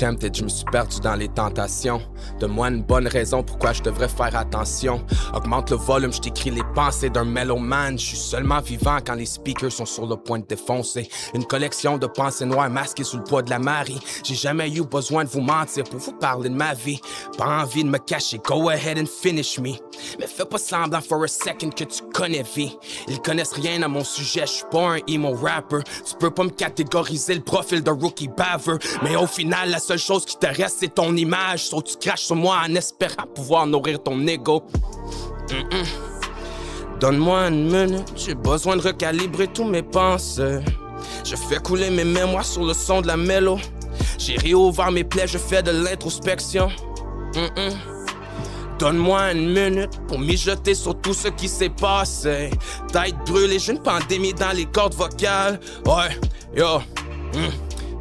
tempted, je me suis perdu dans les tentations. Donne-moi une bonne raison pourquoi je devrais faire attention. Augmente le volume, je t'écris les pensées d'un mélomane. Je suis seulement vivant quand les speakers sont sur le point de défoncer. Une collection de pensées noires masquées sous le poids de la marée. J'ai jamais eu besoin de vous mentir pour vous parler de ma vie. Pas envie de me cacher, go ahead and finish me. Mais fais pas semblant for a second que tu connais vie. Ils connaissent rien à mon sujet, je suis pas un emo rapper. Tu peux pas me catégoriser le profil de rookie baver. Mais au final, la seule chose qui te reste, c'est ton image. Sauf tu craches sur moi en espérant pouvoir nourrir ton ego. Donne-moi une minute, j'ai besoin de recalibrer tous mes pensées. Je fais couler mes mémoires sur le son de la mélo. J'ai réouvert mes plaies, je fais de l'introspection. Donne-moi une minute pour mijoter sur tout ce qui s'est passé. Tête brûlée, j'ai une pandémie dans les cordes vocales. Ouais, yo,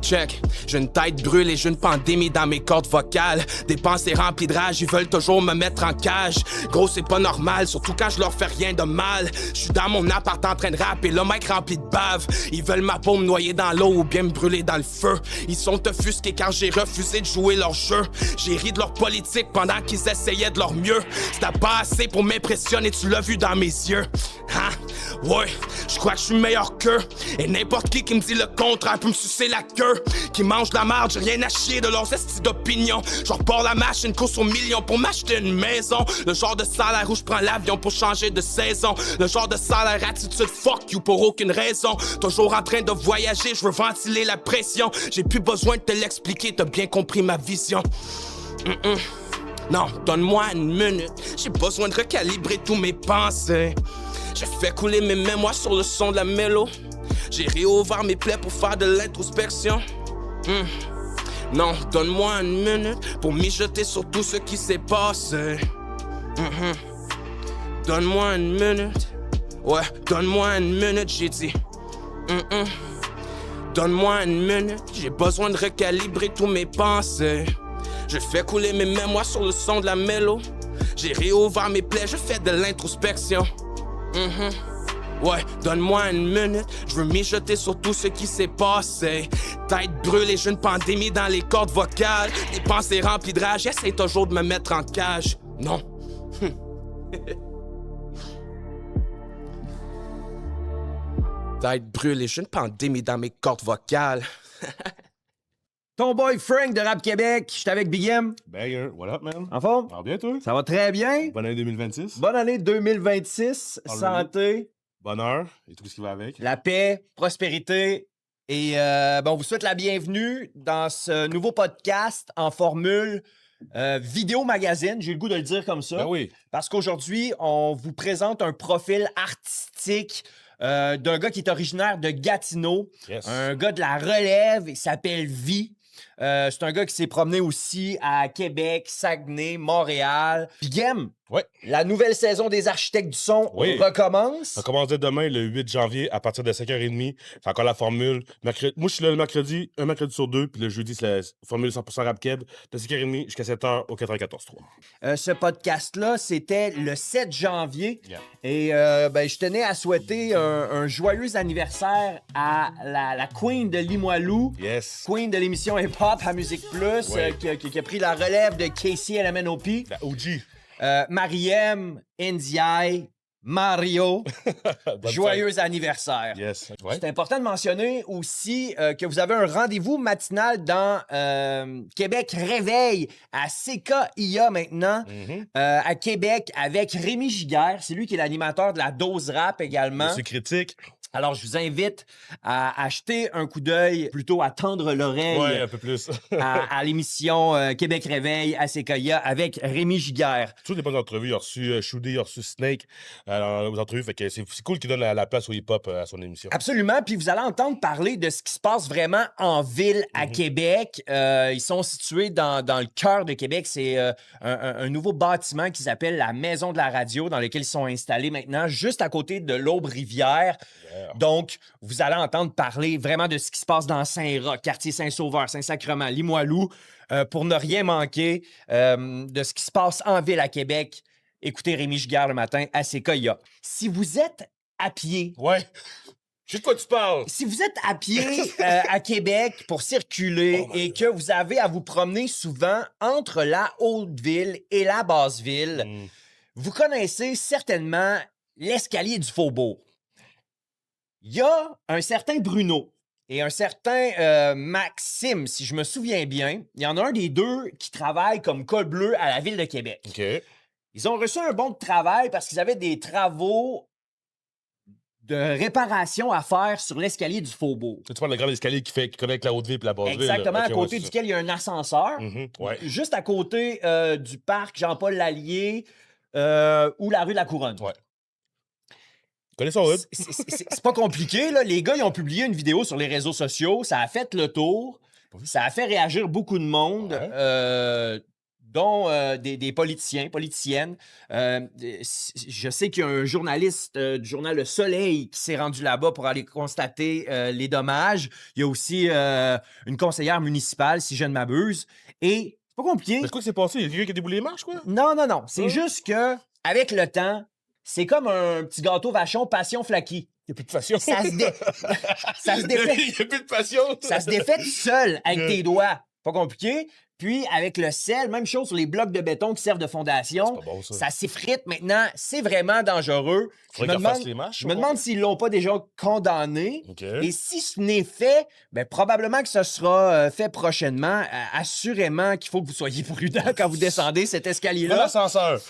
check. J'ai une tête brûlée, j'ai une pandémie dans mes cordes vocales. Des pensées remplies de rage, ils veulent toujours me mettre en cage. Gros, c'est pas normal, surtout quand je leur fais rien de mal. Je suis dans mon appart en train de rapper, le mec rempli de bave. Ils veulent ma peau me noyer dans l'eau ou bien me brûler dans le feu. Ils sont offusqués quand j'ai refusé de jouer leur jeu. J'ai ri de leur politique pendant qu'ils essayaient de leur mieux. C'était pas assez pour m'impressionner, tu l'as vu dans mes yeux. Hein? Ouais, je crois que je suis meilleur qu'eux. Et n'importe qui me dit le contraire peut me sucer la queue. Qui mange de la marde, j'ai rien à chier de leurs estis d'opinion. Je repars la machine, course aux millions pour m'acheter une maison. Le genre de salaire où je prends l'avion pour changer de saison. Le genre de salaire attitude fuck you pour aucune raison. Toujours en train de voyager, je veux ventiler la pression. J'ai plus besoin de te l'expliquer, t'as bien compris ma vision. Non, donne-moi une minute, j'ai besoin de recalibrer tous mes pensées. Je fais couler mes mémoires sur le son de la mélo. J'ai réouvert mes plaies pour faire de l'introspection. Non, donne-moi une minute pour mijoter sur tout ce qui s'est passé. Donne-moi une minute. Ouais, donne-moi une minute, j'ai dit. Donne-moi une minute, j'ai besoin de recalibrer tous mes pensées. Je fais couler mes mémoires sur le son de la mélo. J'ai réouvert mes plaies, je fais de l'introspection. Ouais, donne-moi une minute, je veux mijoter sur tout ce qui s'est passé. Tête brûlée, j'ai une pandémie dans les cordes vocales. Des pensées remplies de rage, j'essaie toujours de me mettre en cage. Non. Tête brûlée, j'ai une pandémie dans mes cordes vocales. Ton boy Frank de Rap Québec, j'étais avec Big M. Banger, what up, man? En forme? Alors bien, toi? Ça va très bien. Bonne année 2026. Bonne année 2026. Santé, Bonheur et tout ce qui va avec. la paix, prospérité. Et on vous souhaite la bienvenue dans ce nouveau podcast en formule vidéo magazine. J'ai eu le goût de le dire comme ça. Ben oui. Parce qu'aujourd'hui, on vous présente un profil artistique d'un gars qui est originaire de Gatineau. Yes. Un gars de la relève, il s'appelle Vi. C'est un gars qui s'est promené aussi à Québec, Saguenay, Montréal. Puis Game, Ouais. la nouvelle saison des Architectes du son Oui. recommence. Ça commence dès demain, le 8 janvier, à partir de 5h30. C'est encore la formule. Moi, je suis là le mercredi, un mercredi sur deux, puis le jeudi, c'est la formule 100% rap keb, de 5h30 jusqu'à 7h au 94.3. Ce podcast-là, c'était le 7 janvier. Yeah. Et je tenais à souhaiter un joyeux anniversaire à la Queen de Limoilou. Yes. Queen de l'émission Hip Hop à Musique Plus, Ouais. qui a pris la relève de Casey à la MNOP. La OG. Mariem, Ndiaye, Mario, Bonne joyeux anniversaire. fête. Yes. Ouais. C'est important de mentionner aussi que vous avez un rendez-vous matinal dans Québec Réveil à CKIA maintenant, à Québec avec Rémi Giguère. C'est lui qui est l'animateur de la Dose Rap également. Monsieur Critique. Alors, je vous invite à acheter un coup d'œil, plutôt à tendre l'oreille Ouais, un peu plus. à l'émission Québec Réveil à CKIA avec Rémi Giguère. Toutes les bonnes entrevues. Il a reçu Shoudé, il a reçu Snake aux entrevues. Fait que c'est cool qu'il donne la place au hip-hop à son émission. Absolument. Puis vous allez entendre parler de ce qui se passe vraiment en ville à Québec. Ils sont situés dans le cœur de Québec. C'est un nouveau bâtiment qui s'appelle la Maison de la Radio, dans lequel ils sont installés maintenant, juste à côté de l'Aube-Rivière. Yeah. Donc, vous allez entendre parler vraiment de ce qui se passe dans Saint-Roch, quartier Saint-Sauveur, Saint-Sacrement, Limoilou, pour ne rien manquer de ce qui se passe en ville à Québec. Écoutez Rémi Giguère le matin à CKIA. Si vous êtes à pied, Ouais. Je sais de quoi tu parles. Si vous êtes à pied à Québec pour circuler et que vous avez à vous promener souvent entre la Haute-Ville et la Basse-Ville, vous connaissez certainement l'escalier du Faubourg. Il y a un certain Bruno et un certain Maxime, si je me souviens bien. Il y en a un des deux qui travaille comme col bleu à la Ville de Québec. OK. Ils ont reçu un bon de travail parce qu'ils avaient des travaux de réparation à faire sur l'escalier du Faubourg. Tu parles de grand escalier qui connecte la Haute-Ville et la Basse-Ville. Exactement, là. à Ok, côté ouais, duquel il y a un ascenseur. Ouais. Juste à côté du parc Jean-Paul Lallier ou la rue de la Couronne. Ouais. Connais son hood? C'est pas compliqué, là. Les gars, ils ont publié une vidéo sur les réseaux sociaux. Ça a fait le tour. Ça a fait réagir beaucoup de monde, dont des politiciens, politiciennes. Je sais qu'il y a un journaliste du journal Le Soleil qui s'est rendu là-bas pour aller constater les dommages. Il y a aussi une conseillère municipale, si je ne m'abuse. Et c'est pas compliqué. Mais c'est quoi qui s'est passé? Il y a quelqu'un qui a déboulé les marches, quoi? Non. C'est juste que, avec le temps, c'est comme un petit gâteau vachon passion flaky. Il n'y a plus de passion. Ça se défait. Il n'y a plus de passion. Ça se défait tout seul avec tes doigts. Pas compliqué. Puis, avec le sel, même chose sur les blocs de béton qui servent de fondation. C'est pas bon, ça. Ça s'effrite maintenant. C'est vraiment dangereux. Je me demande s'ils l'ont pas déjà condamné. OK. Et si ce n'est fait, ben, probablement que ce sera fait prochainement. Assurément qu'il faut que vous soyez prudent quand vous descendez cet escalier-là. L'ascenseur.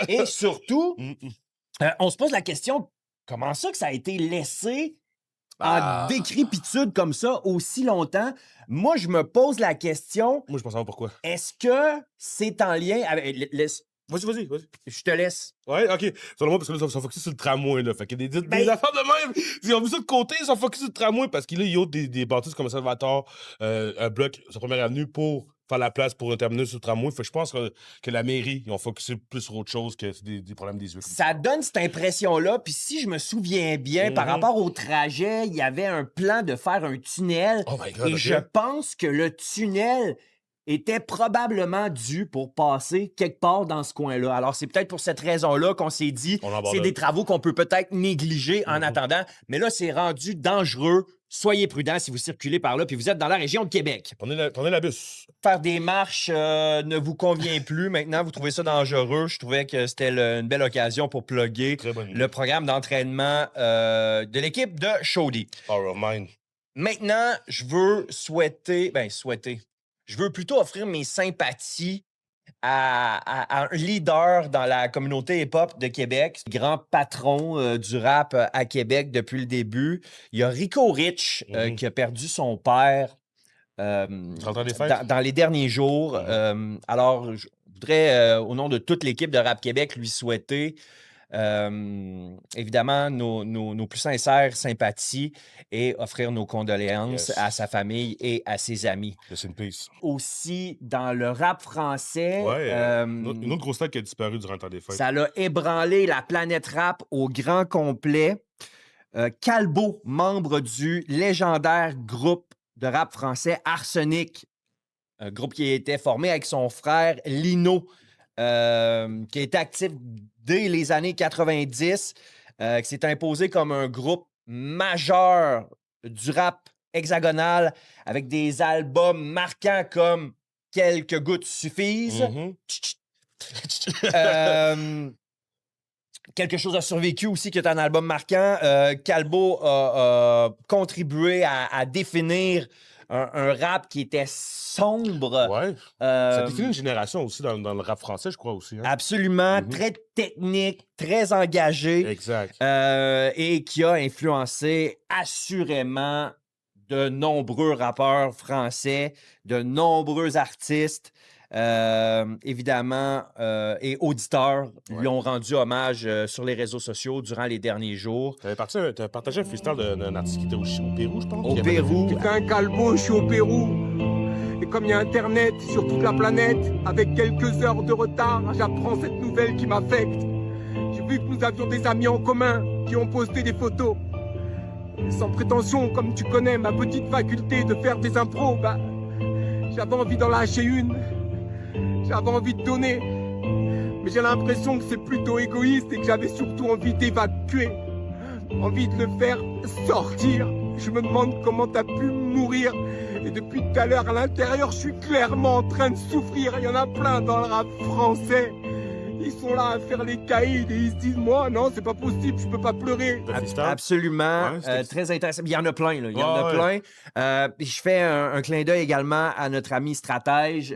Et surtout, on se pose la question, comment ça que ça a été laissé en décrépitude comme ça aussi longtemps? Moi, je me pose la question. Moi, je pense savoir pourquoi. Est-ce que c'est en lien avec... Vas-y. Je te laisse. Ouais, OK. Selon moi, parce que là, ils sont focusés sur le tramway, là. Fait qu'il y a des affaires de même. Ils ont mis ça de côté, ils sont focusés sur le tramway parce qu'il y a des bâtisses comme Salvatore, un bloc sur Première Avenue pour faire la place pour un terminus sur le tramway. Fait que je pense que la mairie, ils ont focusé plus sur autre chose que des problèmes des yeux. Ça donne cette impression-là. Puis si je me souviens bien, par rapport au trajet, il y avait un plan de faire un tunnel. Oh my God, et OK. je pense que le tunnel était probablement dû pour passer quelque part dans ce coin-là. Alors, c'est peut-être pour cette raison-là qu'on s'est dit On abandonne. c'est des travaux qu'on peut peut-être négliger en attendant. Mais là, c'est rendu dangereux. Soyez prudents si vous circulez par là puis vous êtes dans la région de Québec. Prenez la bus. Faire des marches ne vous convient plus. Maintenant, vous trouvez ça dangereux. Je trouvais que c'était une belle occasion pour plugger Très bonne idée. le programme d'entraînement de l'équipe de Chaudy. Power of Mine. Maintenant, je veux je veux plutôt offrir mes sympathies à un leader dans la communauté hip-hop de Québec, grand patron du rap à Québec depuis le début. Il y a Rico Rich qui a perdu son père dans les derniers jours. Alors, je voudrais, au nom de toute l'équipe de Rap Québec, lui souhaiter évidemment nos plus sincères sympathies et offrir nos condoléances à sa famille et à ses amis. Rest in peace. Aussi, dans le rap français, Une autre grosse tête qui a disparu durant le temps des fêtes. ça l'a ébranlé la planète rap au grand complet. Calbo, membre du légendaire groupe de rap français Arsenic, un groupe qui a été formé avec son frère Lino, qui a été actif dès les années 90, qui s'est imposé comme un groupe majeur du rap hexagonal avec des albums marquants comme Quelques gouttes suffisent. Quelque chose a survécu aussi, qui est un album marquant. Calbo a contribué à définir un rap qui était sombre. Ouais. Ça définit une génération aussi dans le rap français, je crois aussi. Hein? Absolument. Très technique, très engagé. Exact. Et qui a influencé assurément de nombreux rappeurs français, de nombreux artistes. Évidemment, et auditeurs lui ont rendu hommage sur les réseaux sociaux durant les derniers jours. T'avais partagé un freestyle d'un artiste qui était au Pérou, je pense. Au Pérou. Putain, Calbo, je suis au Pérou. Et comme il y a Internet sur toute la planète, avec quelques heures de retard, j'apprends cette nouvelle qui m'affecte. J'ai vu que nous avions des amis en commun qui ont posté des photos. Et sans prétention, comme tu connais ma petite faculté de faire des impros, j'avais envie d'en lâcher une. J'avais envie de donner. Mais j'ai l'impression que c'est plutôt égoïste et que j'avais surtout envie d'évacuer. envie de le faire sortir. Je me demande comment t'as pu mourir. Et depuis tout à l'heure, à l'intérieur, je suis clairement en train de souffrir. Il y en a plein dans le rap français. Ils sont là à faire les caïds et ils se disent, moi, non, c'est pas possible, je peux pas pleurer. Absolument. Ouais, très intéressant. Il y en a plein, là. Il y en a plein. Je fais un clin d'œil également à notre ami stratège,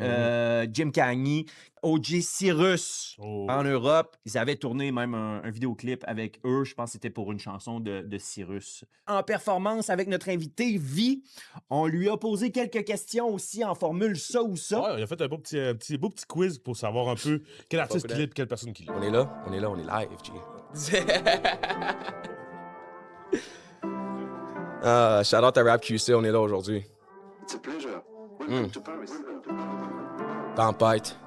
Jim Cagney, OG Cyrus en Europe. Ils avaient tourné même un vidéoclip avec eux. Je pense que c'était pour une chanson de Cyrus. En performance avec notre invité, Vi, on lui a posé quelques questions aussi en formule ça ou ça. Ouais, il a fait un beau petit quiz pour savoir un peu quel artiste qu'il est et quelle personne qu'il est. On est là, on est live, G. Shout out à Rap QC, on est là aujourd'hui. It's a pleasure. Welcome to Paris. Tempête.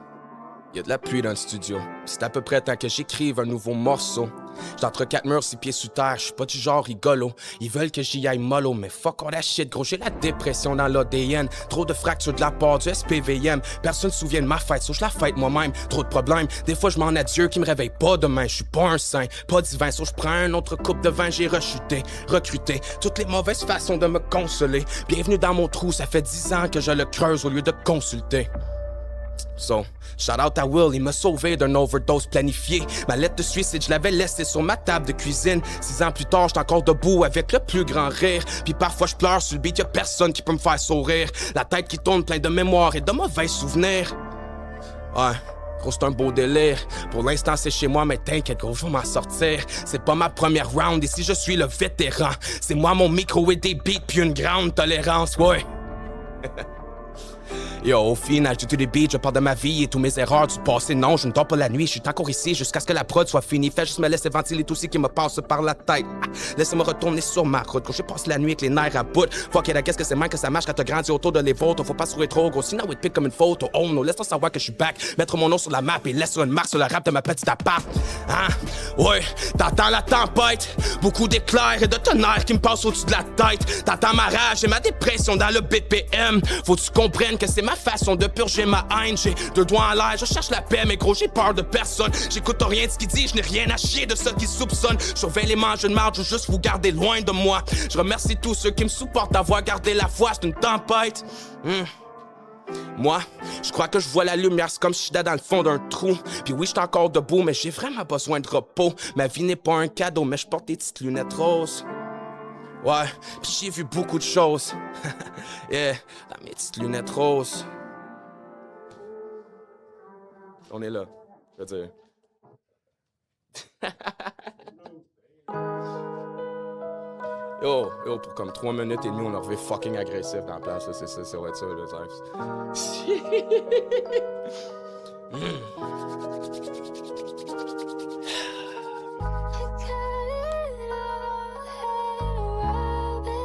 Y'a de la pluie dans le studio. C'est à peu près temps que j'écrive un nouveau morceau. J'suis entre 4 murs, 6 pieds sous terre. J'suis pas du genre rigolo. Ils veulent que j'y aille mollo, mais fuck all that shit, gros. J'ai la dépression dans l'ADN. Trop de fractures de la part du SPVM. Personne se souvient de ma fête, so je la fête moi-même. Trop de problèmes. Des fois, je m'en ai Dieu qui me réveille pas demain. J'suis pas un saint, pas divin, so j'prends un autre coupe de vin. J'ai rechuté, recruté toutes les mauvaises façons de me consoler. Bienvenue dans mon trou, ça fait 10 ans que je le creuse au lieu de consulter. So, shout out à Will, il m'a sauvé d'un overdose planifié. Ma lettre de suicide, je l'avais laissée sur ma table de cuisine. 6 ans plus tard, j'suis encore debout avec le plus grand rire. Puis parfois je pleure sur le beat, y'a personne qui peut me faire sourire. La tête qui tourne plein de mémoires et de mauvais souvenirs. Ouais, gros c'est un beau délire. Pour l'instant c'est chez moi, mais t'inquiète gros, je vais m'en sortir. C'est pas ma première round, ici je suis le vétéran. C'est moi mon micro et des beats, puis une grande tolérance, ouais. Yo, au final, j'ai tous les beats, je parle de ma vie et tous mes erreurs du passé. Non, je ne dors pas la nuit, je suis encore ici jusqu'à ce que la prod soit finie. Fais juste me laisser ventiler tout ce qui me passe par la tête. Laissez-moi retourner sur ma route, quand je passe la nuit avec les nerfs à bout. Fuck it, qu'est-ce que c'est mal que ça marche quand t'as grandi autour de les vôtres. Faut pas sourire trop gros, sinon it pick comme une photo. Oh no, laisse-toi savoir que je suis back. Mettre mon nom sur la map et laisse une marque sur le rap de ma petite appart. Hein? Ouais, t'entends la tempête, beaucoup d'éclairs et de tonnerre qui me passent au-dessus de la tête. T'entends ma rage et ma dépression dans le BPM. Faut que tu comprennes que c'est ma façon de purger ma haine. J'ai 2 doigts en l'air, je cherche la paix, mais gros, j'ai peur de personne. J'écoute rien de ce qu'il dit, je n'ai rien à chier de ceux qui soupçonnent. Je surveille les manches de marde, je veux juste vous garder loin de moi. Je remercie tous ceux qui me supportent d'avoir gardé la foi, c'est une tempête. Moi, je crois que je vois la lumière, c'est comme si j'étais dans le fond d'un trou. Puis oui, j'étais encore debout, mais j'ai vraiment besoin de repos. Ma vie n'est pas un cadeau, mais je porte des petites lunettes roses. Ouais, pis j'ai vu beaucoup de choses. Yeah, dans mes petites lunettes roses. On est là, je veux dire. Yo, pour comme 3 minutes et demie, on a revu fucking agressif dans la place, là. Ça va être ça, là,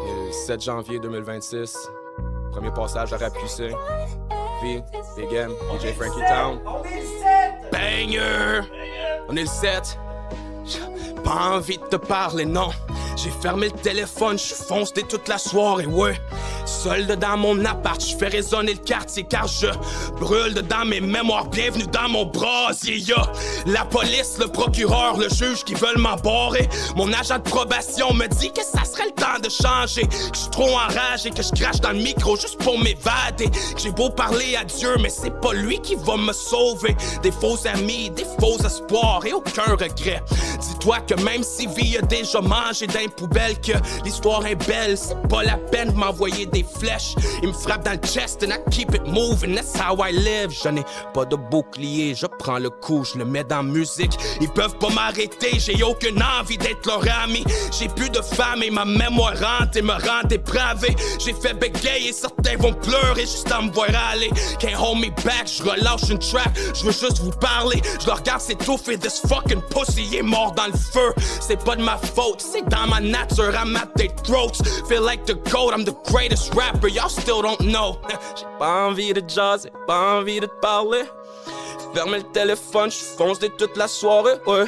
Le 7 janvier 2026, premier passage à Rap QC. V, Big M, DJ Frankie Town. On est le 7! Banger! On est le 7. Pas envie de te parler, non. J'ai fermé le téléphone, je suis foncé toute la soirée, ouais. Seul dans mon appart, je fais résonner le quartier car je brûle dedans mes mémoires. Bienvenue dans mon brasier, y'a la police, le procureur, le juge qui veulent m'embarrer. Mon agent de probation me dit que ça serait le temps de changer. Que je suis trop enragé, que je crache dans le micro juste pour m'évader. Que j'ai beau parler à Dieu, mais c'est pas lui qui va me sauver. Des faux amis, des faux espoirs et aucun regret. Dis-toi que même si vie a déjà mangé d'un poubelle, que l'histoire est belle, c'est pas la peine de m'envoyer des flèches. Il me frappe dans le chest and I keep it moving, that's how I live. Je n'ai pas de bouclier, je prends le coup, je le mets dans musique. Ils peuvent pas m'arrêter, j'ai aucune envie d'être leur ami. J'ai plus de femme et ma mémoire rentre et me rend dépravé. J'ai fait bégayer, certains vont pleurer juste à me voir aller. Can't hold me back, je relâche une track, je veux juste vous parler. Je le regarde s'étouffer, this fucking pussy il est mort dans le feu. C'est pas de ma faute, c'est dans ma nature, I'm at their throats. Feel like the goat, I'm the greatest rapper, y'all still don't know. J'ai pas envie de jaser, pas envie de te parler. Ferme le téléphone, je fonce toute la soirée, ouais.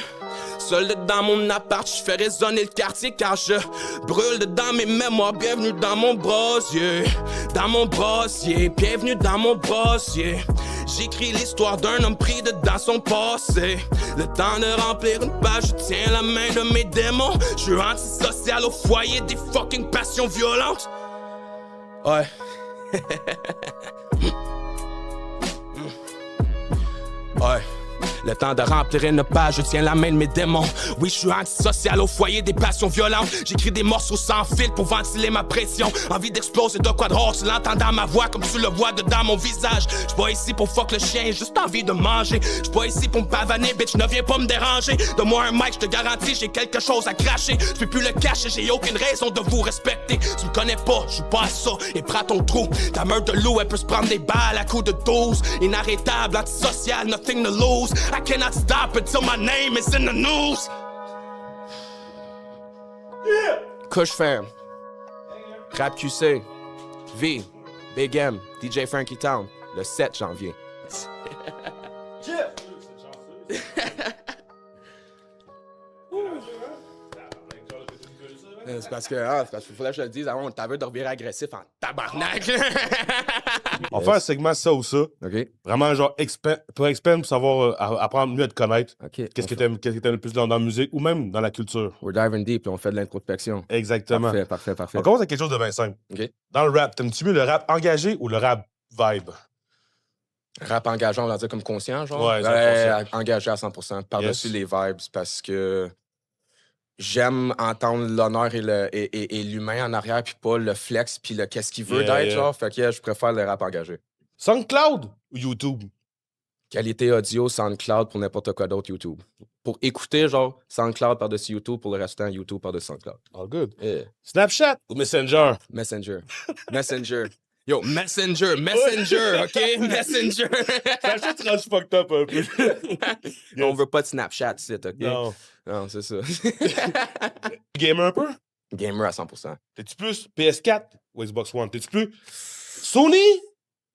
Seul dans mon appart, je fais résonner le quartier car je brûle dedans mes mémoires. Bienvenue dans mon brasier, dans mon brasier. Bienvenue dans mon brasier. J'écris l'histoire d'un homme pris dans son passé. Le temps de remplir une page, je tiens la main de mes démons. Je suis antisocial au foyer des fucking passions violentes. Ouais. Ouais. Le temps de remplir une page, je tiens la main de mes démons. Oui, je suis antisocial au foyer des passions violentes. J'écris des morceaux sans fil pour ventiler ma pression. Envie d'exploser de quoi de rare, tu l'entends dans ma voix comme tu le vois dedans mon visage. J'suis pas ici pour fuck le chien, j'ai juste envie de manger. J'suis pas ici pour me pavaner, bitch, ne viens pas me déranger. Donne-moi un mic, j'te garantis, j'ai quelque chose à cracher. J'peux plus le cacher, j'ai aucune raison de vous respecter. Tu me connais pas, j'suis pas à ça, et prends ton trou. Ta meurtre de loup, elle peut se prendre des balles à coups de 12. Inarrêtable, antisocial, nothing to lose. I cannot stop until my name is in the news. Yeah. Kush Fam, Rap QC, V, Big M, DJ Frankie Town, le 7 janvier. C'est parce que qu'il fallait que je le dise avant, on t'avait de revirer agressif en tabarnak. On va faire un segment ça ou ça. OK. Vraiment, genre, pour savoir, apprendre mieux à te connaître. OK. Qu'est-ce que t'aimes le plus dans la musique ou même dans la culture. We're diving deep, puis on fait de l'introspection. Exactement. Parfait. On commence avec quelque chose de bien simple. OK. Dans le rap, t'aimes-tu mieux le rap engagé ou le rap vibe? Rap engageant, on va dire comme conscient, genre? Ouais, 100%. Engagé à 100%, par-dessus Yes. les vibes, parce que j'aime entendre l'honneur et l'humain en arrière, puis pas le flex, puis le qu'est-ce qu'il veut d'être, genre. Fait que je préfère le rap engagé. SoundCloud ou YouTube? Qualité audio, SoundCloud pour n'importe quoi d'autre, YouTube. Pour écouter, genre, SoundCloud par-dessus YouTube, pour le restant, YouTube par-dessus SoundCloud. All good. Yeah. Snapchat ou Messenger? Messenger. Yo, Messenger, OK? Messenger. Snapchat, tu rends fucked up un peu. On veut pas de Snapchat, c'est OK? Non. Non, c'est ça. Gamer un peu? Gamer à 100%. T'es-tu plus PS4 ou Xbox One? T'es-tu plus Sony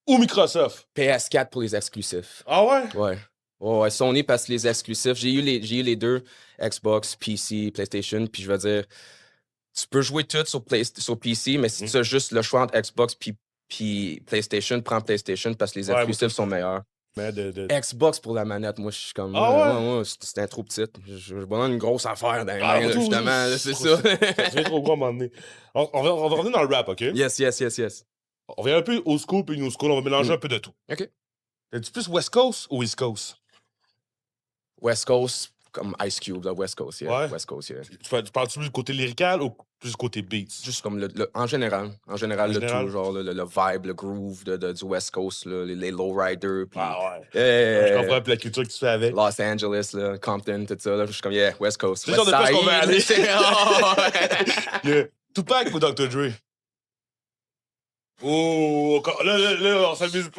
ou Microsoft? PS4 pour les exclusifs. Ah ouais? Ouais, Sony parce que les exclusifs, j'ai eu les deux, Xbox, PC, PlayStation, puis je veux dire, tu peux jouer tout sur PC, mais si tu as juste le choix entre Xbox puis PlayStation, prends PlayStation parce que les exclusifs sont meilleurs. Mais Xbox pour la manette, moi, je suis comme... Ah ouais? c'était trop petite. Je besoin d'une grosse affaire dans les Ah, mains, là, tout, justement, là, c'est ça. Ça devient trop gros à un moment donné. On va revenir dans le rap, OK? Yes. On revient un peu old school puis new school. On va mélanger un peu de tout. OK. T'es-tu plus West Coast ou East Coast? West Coast, comme Ice Cube, là, West Coast, yeah. Ouais. West Coast, yeah. Tu parles-tu plus du côté lyrical ou plus du côté beats? Juste comme en général, le général? tout, genre le vibe, le groove du West Coast, là, les lowriders, puis Ah ouais. Je comprends un peu la culture que tu fais avec. Los Angeles, là, Compton, tout ça, là, je suis comme, yeah, West Coast. C'est le genre de place qu'on veut aller. Oh, ouais. Yeah. Tupac ou Dr. Dre? Oh, là,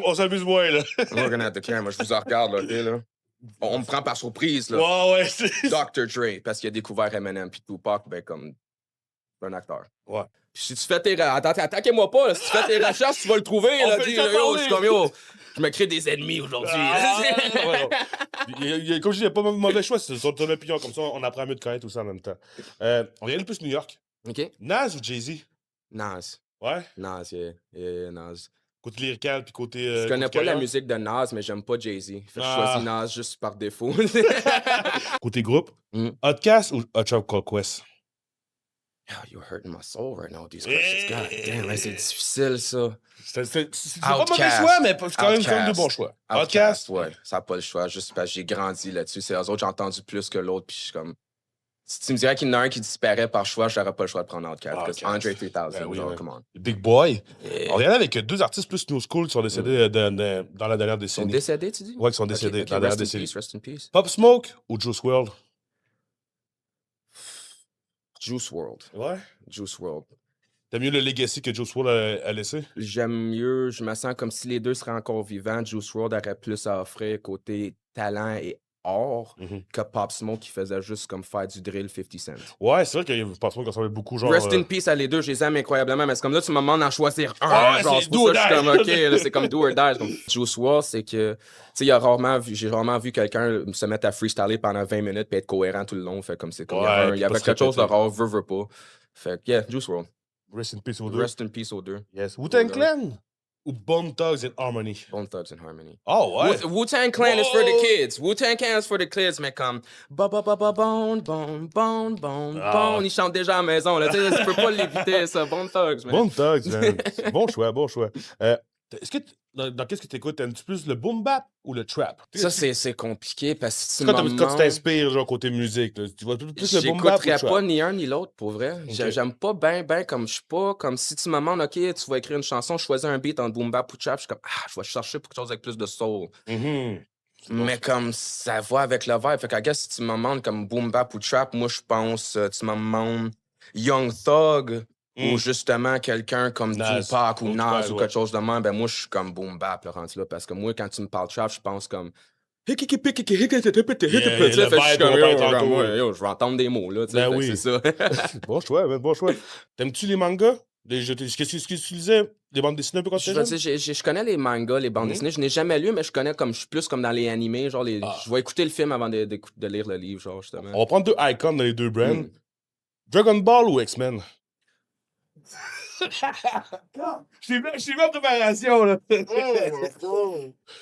on s'amuse moins, là. I'm looking at the camera, je vous en regarde, là, OK, là. On me prend par surprise, là. Ouais. Dr. Dre, parce qu'il a découvert Eminem, puis Tupac, ben, comme un acteur. Ouais. Puis si tu fais tes... Attaquez-moi pas, là. Si tu fais tes recherches, tu vas le trouver, On là. fait Dis, ça là, yo, parler. je suis comme, yo, je me crée des ennemis aujourd'hui. Comme je dis, il n'y a pas de mauvais choix. C'est sur ton opinion. Comme ça, on apprend mieux de connaître tout ça en même temps. On regarde plus New York. OK? Nas ou Jay-Z? Nas. Ouais. Nas, yeah, Nas. Côté lyrical puis côté. Je connais côté pas la carrière. musique de Nas, mais j'aime pas Jay-Z. Fait que je Ah. choisis Nas juste par défaut. Côté groupe. Mm. Outcast ou A Tribe Called Quest? Oh, you're hurting my soul right now, these questions. God damn, ouais, c'est difficile, ça. C'est pas mauvais Outcast. choix, mais c'est quand même Outcast. deux bons choix. Outcast, ouais. Ça n'a pas le choix, juste parce que j'ai grandi là-dessus. C'est eux autres, j'ai entendu plus que l'autre, puis je suis comme... Si tu me dirais qu'il y en a un qui disparaît par choix, j'aurais pas le choix de prendre Outcast. Parce que Andre 3000, Ben oui, genre, ouais. come on. Big Boy. Yeah. On regarde avec deux artistes plus new school qui sont décédés dans la dernière Ils sont décennie. décédés, tu dis? Ouais, qui sont Ok, décédés ok, dans la dernière rest in décennie. peace, rest in peace. Pop Smoke ou Juice WRLD? Juice WRLD. Ouais. Juice WRLD. T'as mieux le legacy que Juice WRLD a laissé? J'aime mieux, je me sens comme si les deux seraient encore vivants. Juice WRLD aurait plus à offrir côté talent et art que Pop Smoke qui faisait juste comme faire du drill 50 Cent. Ouais, c'est vrai que Pop Smoke ressemblait beaucoup, genre. Rest in peace à les deux, je les aime incroyablement, mais c'est comme là, tu me demandes d'en choisir un. Ouais, genre, c'est c'est pour ça que je suis do comme, or OK, die. là, c'est comme do or die. C'est comme Juice WRLD, c'est que, tu sais, j'ai rarement vu quelqu'un se mettre à freestyler pendant 20 minutes et être cohérent tout le long. Fait comme c'est comme, Ouais, il y avait pas se quelque chose de répéter. rare, veut pas. Fait que, yeah, Juice WRLD. Rest in peace aux deux. Rest in peace aux deux. Yes. Wu-Tang Clan ou Bone Thugs and Harmony? Bone Thugs and Harmony. Oh, ouais. Wu-Tang Clan is for the Whoa. kids. Wu-Tang Clan is for the kids, mais comme bone, bone. Ils chantent déjà à la maison, là. Tu sais, tu peux pas l'éviter, ça. Bone Thugs, man. Bone Thugs, man. Bon choix, bon choix. Est-ce que dans qu'est-ce que t'écoutes, t'aimes-tu plus le boom bap ou le trap? Ça, c'est compliqué parce que Quand tu t'inspires, genre, côté musique, là, tu vois plus le boom bap ou le j'écouterais trap? pas ni un ni l'autre, pour vrai. Ok. J'aime pas ben comme je suis pas. Comme si tu me demandes, OK, tu vas écrire une chanson, je choisis un beat en boom bap ou trap, je suis comme, je vais chercher pour quelque chose avec plus de soul. Mhm. Mais comme ça va avec le vibe. Fait que, I guess, si tu me demandes comme boom bap ou trap, moi, je pense, tu me demandes Young Thug ou justement quelqu'un comme Nas. Tupac ou Nas Ouais, ou ouais. quelque chose de même, ben moi, je suis comme boom bap, là, rendu là. Parce que moi, quand tu me parles trap, je pense comme. Fait que je suis comme, yo, je vais entendre des mots, là, tu sais. Ben Fait que oui. c'est ça. Bon choix, man, bon choix. T'aimes-tu les mangas? Qu'est-ce que tu lisais? Des bandes dessinées un peu quand tu Je étais veux jeune? dire, je connais les mangas, les bandes dessinées. Je n'ai jamais lu, mais je connais comme. Je suis plus comme dans les animés. Genre, je vais écouter le film avant de lire le livre, genre, justement. On va prendre deux icons dans les deux brands. Mm. Dragon Ball ou X-Men? Je t'ai mis en préparation, là.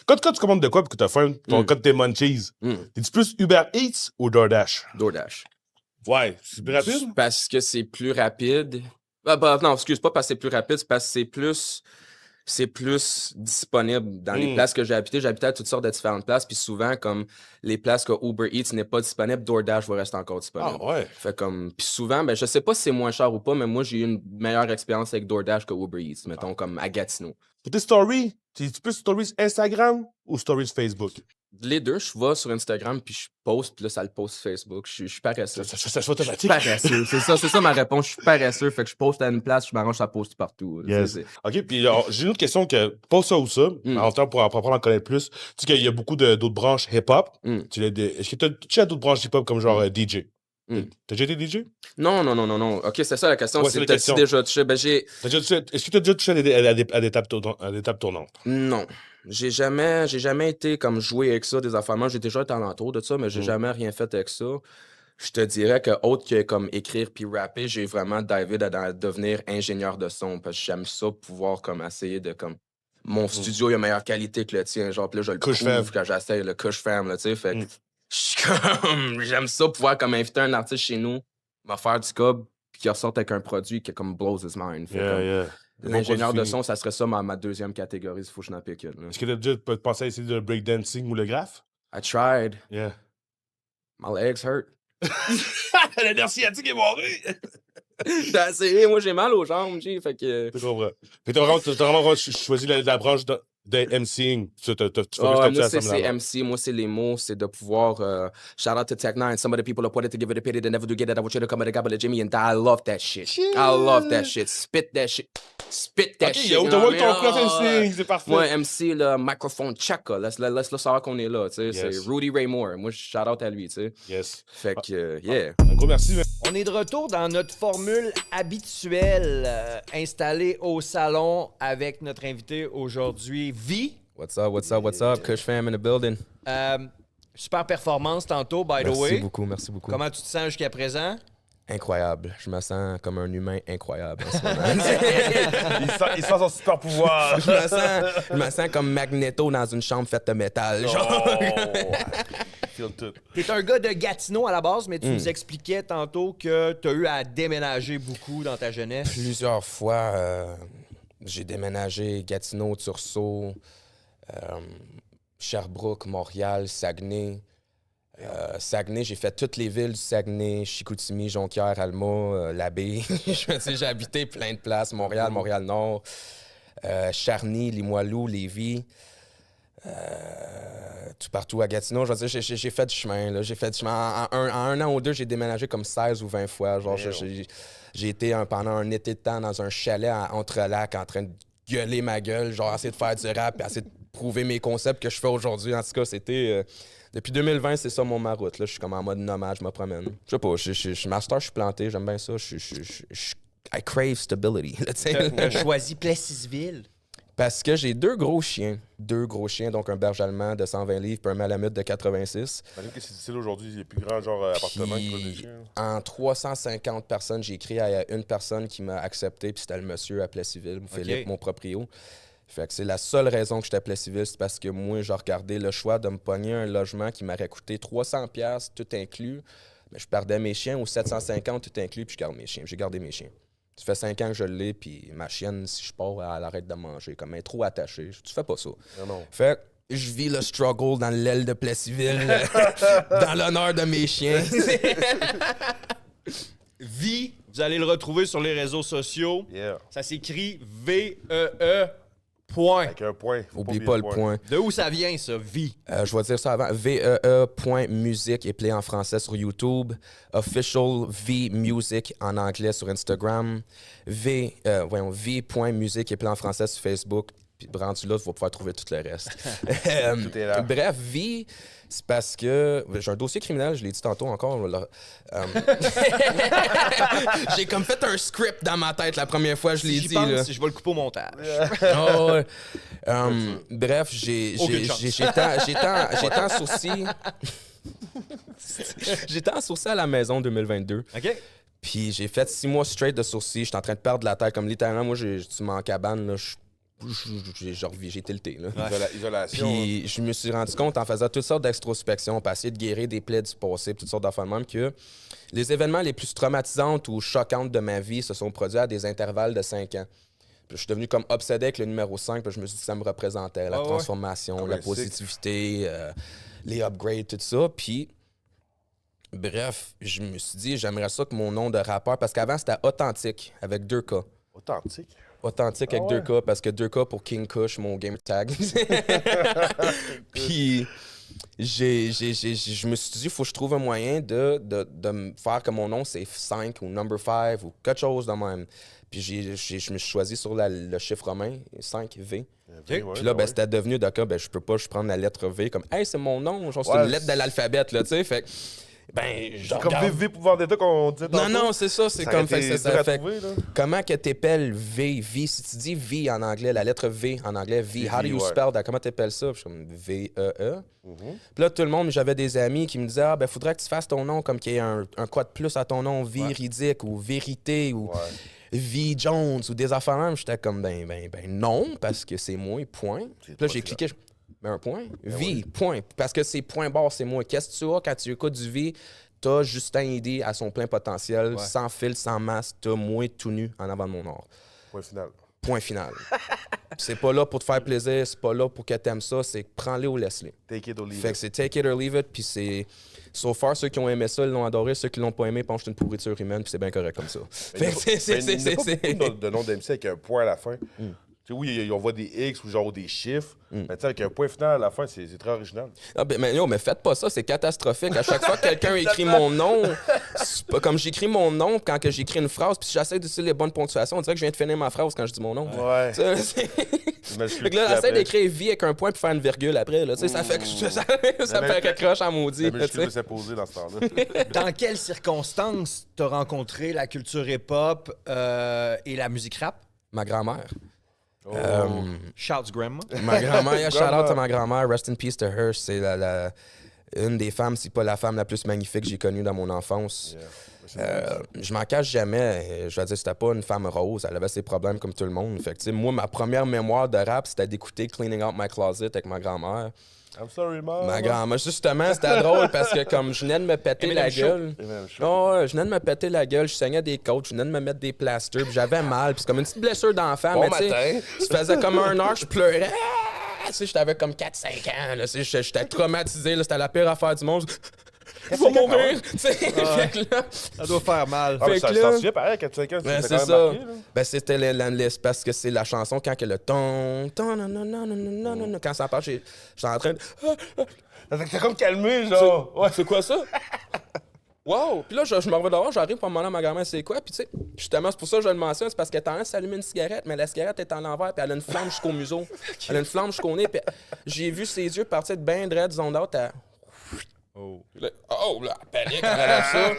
Quand tu commandes de quoi puis que t'as faim, quand t'es munchies, t'es-tu plus Uber Eats ou DoorDash? DoorDash. Ouais, c'est plus rapide? Parce que c'est plus rapide. Non, excuse pas parce que c'est plus rapide, c'est parce que c'est plus disponible dans les places que j'ai habitées. J'habitais à toutes sortes de différentes places, puis souvent, comme les places que Uber Eats n'est pas disponible, DoorDash va rester encore disponible. Ah ouais. Fait comme, puis souvent, ben je sais pas si c'est moins cher ou pas, mais moi j'ai eu une meilleure expérience avec DoorDash que Uber Eats, mettons comme à Gatineau. Pour tes stories, t'es-tu plus stories Instagram ou stories Facebook? Les deux, je vais sur Instagram, puis je poste, puis là, ça le poste Facebook. Je suis paresseux. Ça soit Je suis automatique. paresseux. C'est ça ma réponse. Je suis paresseux. Fait que je poste à une place, je m'arrange, ça poste partout. Yes. OK, puis alors, j'ai une autre question que, pas ça ou ça, en temps pour apprendre à en connaître plus. Tu sais qu'il y a beaucoup d'autres branches hip-hop. Est-ce que tu as touché à d'autres branches hip-hop comme genre DJ? T'as déjà été DJ? Non. OK, c'est ça la question. Ouais, c'est la T'as-tu question. déjà touché? Ben, Est-ce que tu as déjà touché à des tables tournantes? Non. J'ai jamais été comme jouer avec ça, des affaires. Moi, j'ai déjà été alentour de ça, mais j'ai jamais rien fait avec ça. Je te dirais que autre que comme écrire puis rapper, j'ai vraiment divé dans devenir ingénieur de son parce que j'aime ça pouvoir comme essayer de comme mon studio il a meilleure qualité que le tien, genre puis là je le Kush prouve Fam. quand j'essaie le Kush Fam là, tu sais, fait que je suis comme j'aime ça pouvoir comme inviter un artiste chez nous, m'a faire du cob puis qu'il ressorte avec un produit qui comme blows his mind. Fait comme, l'ingénieur de son, ça serait ça ma deuxième catégorie, il faut que je n'en pique une. Là. Est-ce que tu as déjà pensé à essayer le breakdancing ou le graphe? I tried. Yeah. My legs hurt. Le nerf sciatique est moré! T'as essayé, moi j'ai mal aux jambes, j'ai fait que. Je comprends. Fait que t'as vraiment choisi la branche de MCing. Tu moi, c'est MC. Moi, c'est les mots. C'est de pouvoir... shout out to Tech9. Some of the people reported to give it a pity. They never do get it. I want you to come at the gobble of Jimmy and die. I love that shit. I love that shit. Spit that shit. Spit that shit. OK, on te voit ton prof MCing. C'est parfait. Moi, MC, le microphone check. Laisse-le savoir qu'on est là. Tu sais, Yes. c'est Rudy Ray Moore. Moi, je shout out à lui. Tu sais. Yes. Fait que, yeah. Un gros merci. Man. On est de retour dans notre formule habituelle, installée au salon avec notre invité aujourd'hui, V. What's up? Kush fam in the building. Super performance tantôt, by the way. Merci beaucoup. Comment tu te sens jusqu'à présent? Incroyable. Je me sens comme un humain incroyable en ce moment. Il sent son super pouvoir. je me sens comme Magneto dans une chambre faite de métal. Genre. Feel tout. T'es un gars de Gatineau à la base, mais tu nous expliquais tantôt que t'as eu à déménager beaucoup dans ta jeunesse. Plusieurs fois, j'ai déménagé Gatineau, Tursault, Sherbrooke, Montréal, Saguenay. Saguenay, j'ai fait toutes les villes du Saguenay, Chicoutimi, Jonquière, Alma, Labbé. J'ai habité plein de places, Montréal, Montréal-Nord, Charny, Limoilou, Lévis. Tout partout à Gatineau. Je veux dire, j'ai fait du chemin. Là. J'ai fait du chemin. En un an ou deux, j'ai déménagé comme 16 ou 20 fois. Genre, j'ai été pendant un été de temps dans un chalet à Entrelacs en train de gueuler ma gueule, genre essayer de faire du rap et essayer de prouver mes concepts que je fais aujourd'hui. En tout cas, c'était... depuis 2020, c'est ça ma route. Là. Je suis comme en mode nomade, je me promène. Je sais pas, je suis master, je suis planté, j'aime bien ça. I crave stability. T'as choisi Plessisville. Parce que j'ai deux gros chiens, donc un berge allemand de 120 livres puis un malamute de 86. J'imagine que c'est difficile aujourd'hui, les plus grands genre appartements qui veulent des chiens. En 350 personnes, j'ai écrit à une personne qui m'a accepté, puis c'était le monsieur à Plessisville, Philippe, mon proprio. Fait que c'est la seule raison que j'étais à Plessisville, c'est parce que moi, j'ai regardé le choix de me pogner un logement qui m'aurait coûté 300$, tout inclus. Mais je perdais mes chiens, ou 750, tout inclus, puis je garde mes chiens. J'ai gardé mes chiens. Ça fait 5 ans que je l'ai, puis ma chienne, si je pars, elle arrête de manger. Comme elle est trop attachée. Tu fais pas ça. Non. Fait que je vis le struggle dans l'aile de Plessisville, dans l'honneur de mes chiens. Vie, vous allez le retrouver sur les réseaux sociaux. Yeah. Ça s'écrit V-E-E. Point. Avec un point. Faut Oublie oublier pas le point. De où ça vient, ça, vie? Je vais dire ça avant. VEE.music est play en français sur YouTube. Official V Music en anglais sur Instagram. V.music est play en français sur Facebook. Puis rendu là, tu vas pouvoir trouver tout le reste. Tout est là. Bref, vie, c'est parce que j'ai un dossier criminel, je l'ai dit tantôt encore. J'ai comme fait un script dans ma tête la première fois, je l'ai J'y dit. pense, Là. je vais le couper au montage. Oh, ouais. Bref, j'ai tant sourcil. J'étais en sourcil à la maison 2022. OK? Puis j'ai fait 6 mois straight de sourcil. J'étais en train de perdre la tête. Comme littéralement, moi, tu m'en en cabane, là, j'ai tilté. Là. Isolation. Puis je me suis rendu compte en faisant toutes sortes d'extrospection, pour essayer de guérir des plaies du passé, toutes sortes d'affaires de même, que les événements les plus traumatisantes ou choquantes de ma vie se sont produits à des intervalles de 5 ans. Puis je suis devenu comme obsédé avec le numéro 5, puis je me suis dit que ça me représentait, la transformation, la positivité, les upgrades, tout ça. Puis, bref, je me suis dit, j'aimerais ça que mon nom de rappeur, parce qu'avant c'était Authentique, avec 2 K. Authentique. Authentique avec 2 K, parce que 2 K pour King Kush, mon game tag. Puis, je me suis dit, il faut que je trouve un moyen de me faire que mon nom, c'est 5 ou number 5 ou quelque chose de même. Puis, je me suis choisi sur le chiffre romain, 5V. Puis là, c'était devenu, d'accord, je peux pas, je prends la lettre V comme, hey, c'est mon nom, genre, c'est une lettre de l'alphabet, là, tu sais. Fait c'est comme V pour Vendetta qu'on disait tantôt. Non, c'est ça. C'est comme ça fait. Trouver, comment que t'appelles V? Si tu dis V en anglais, la lettre V en anglais, V, how do you spell that? Comment t'appelles ça? Puis je suis comme V-E-E. Puis là, tout le monde, j'avais des amis qui me disaient, faudrait que tu fasses ton nom comme qu'il y ait un quoi de plus à ton nom, véridique ou vérité ou V Jones ou des affaires même. J'étais comme, non, parce que c'est moi, point. Puis là, j'ai cliqué. Un point. V, point. Parce que c'est point barre, c'est moi. Qu'est-ce que tu as quand tu écoutes du V? T'as Justin Eddy à son plein potentiel, sans fil, sans masse. T'as moi tout nu en avant de mon or. Point final. Point final. C'est pas là pour te faire plaisir, c'est pas là pour que t'aimes ça, c'est prends-les ou laisse-les. Take it or leave Fait que c'est take it or leave it, puis c'est... So far, ceux qui ont aimé ça, ils l'ont adoré. Ceux qui l'ont pas aimé pensent que c'est une pourriture humaine, puis c'est bien correct comme ça. Fait que c'est... Il n'y a pas beaucoup de noms d'MC avec un point à la fin. Tu sais, oui, on voit des X ou genre des chiffres, mais tu sais, avec un point final à la fin, c'est très original. Ah, mais faites pas ça, c'est catastrophique. À chaque fois que quelqu'un écrit mon nom, c'est pas comme j'écris mon nom quand que j'écris une phrase, puis si j'essaie d'utiliser les bonnes ponctuations, on dirait que je viens de finir ma phrase quand je dis mon nom. Ouais. Fait que là, j'essaie d'écrire vie avec un point puis faire une virgule après. Là, ça fait que ça fait qu'accroche en maudit. Mais je suis posé dans ce temps-là. Dans quelles circonstances t'as rencontré la culture hip-hop et la musique rap? Ma grand-mère. Shouts grandma. Ma grand-mère, shout out à ma grand-mère, rest in peace to her. C'est une des femmes, si pas la femme la plus magnifique que j'ai connue dans mon enfance. Je m'en cache jamais. Je veux dire, c'était pas une femme rose. Elle avait ses problèmes comme tout le monde. Fait que, moi, ma première mémoire de rap, c'était d'écouter Cleaning Out My Closet avec ma grand-mère. I'm sorry, mom. Ma grand-mère, justement, c'était drôle parce que comme je venais de me péter la gueule. Je venais de me péter la gueule, je saignais des côtes, je venais de me mettre des plasters, puis j'avais mal, puis c'est comme une petite blessure d'enfant, mais tu sais, ça faisait comme 1 heure, je pleurais. Tu sais, j'avais comme 4-5 ans, là, j'étais traumatisé, là, c'était la pire affaire du monde. Je vais mourir! Ça doit faire mal. Ah, mais ça se souvient pareil, 4-5 ans, c'est quand même ça. marqué, là. C'était parce que c'est la chanson quand que le ton, non, quand ça part, j'étais en train de... T'es comme calmé, genre. Ouais, c'est quoi ça? Wow! Puis là, je me reviens dehors, j'arrive pour demander à ma grand-mère c'est quoi. Puis tu sais, justement, c'est pour ça que je le mentionne, c'est parce qu'elle est en train de s'allumer une cigarette, mais la cigarette est en l'envers, puis elle a une flamme jusqu'au museau. Elle a une flamme jusqu'au nez, puis j'ai vu ses yeux partir de ben dread, zone out à... Là, panique, elle a ça.